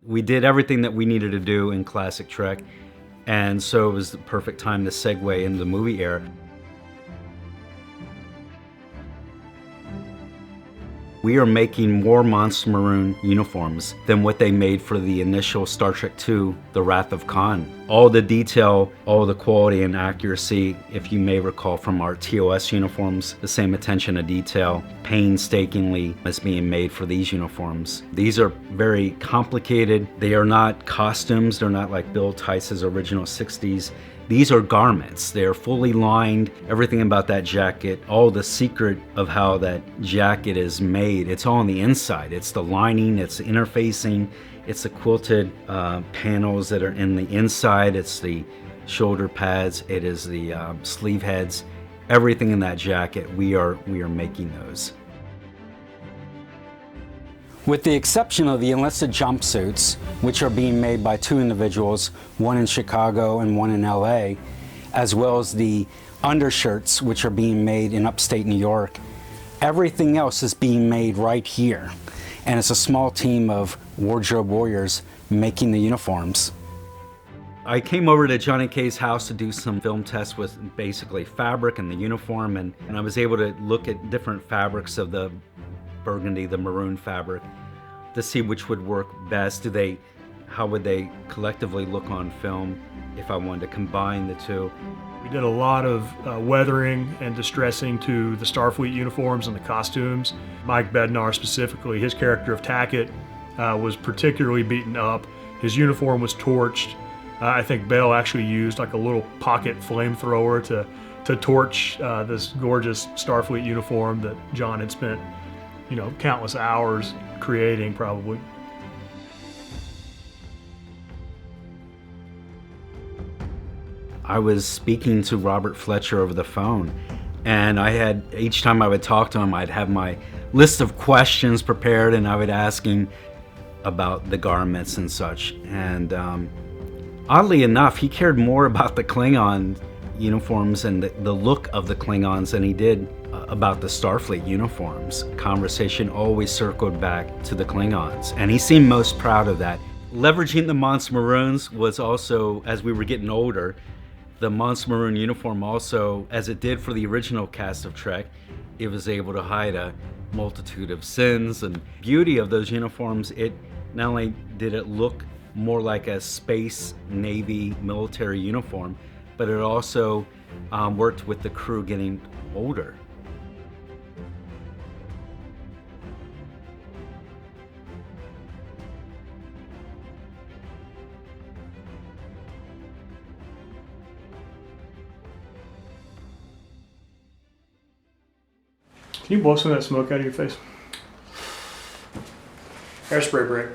We did everything that we needed to do in classic Trek, and so it was the perfect time to segue into the movie era. We are making more Monster Maroon uniforms than what they made for the initial Star Trek II, The Wrath of Khan. All the detail, all the quality and accuracy, if you may recall from our TOS uniforms, the same attention to detail, painstakingly is being made for these uniforms. These are very complicated. They are not costumes. They're not like Bill Tice's original 60s. These are garments. They're fully lined. Everything about that jacket, all the secret of how that jacket is made, it's all on the inside. It's the lining, it's the interfacing, it's the quilted panels that are in the inside, it's the shoulder pads, it is the sleeve heads. Everything in that jacket, we are making those. With the exception of the enlisted jumpsuits, which are being made by two individuals, one in Chicago and one in LA, as well as the undershirts, which are being made in upstate New York, everything else is being made right here. And it's a small team of wardrobe warriors making the uniforms. I came over to Johnny K's house to do some film tests with basically fabric and the uniform, and I was able to look at different fabrics of the burgundy, the maroon fabric, to see which would work best. How would they collectively look on film if I wanted to combine the two? We did a lot of weathering and distressing to the Starfleet uniforms and the costumes. Mike Bednar specifically, his character of Tackett was particularly beaten up. His uniform was torched. I think Bell actually used like a little pocket flamethrower to torch this gorgeous Starfleet uniform that John had spent, countless hours creating probably. I was speaking to Robert Fletcher over the phone, and each time I would talk to him, I'd have my list of questions prepared, and I would ask him about the garments and such. And oddly enough, he cared more about the Klingon uniforms and the look of the Klingons than he did about the Starfleet uniforms. Conversation always circled back to the Klingons, and he seemed most proud of that. Leveraging the Monster Maroons was also, as we were getting older, the Monster Maroon uniform also, as it did for the original cast of Trek, it was able to hide a multitude of sins. And beauty of those uniforms, it not only did it look more like a space Navy military uniform, but it also worked with the crew getting older. Can you blow some of that smoke out of your face? Hairspray break.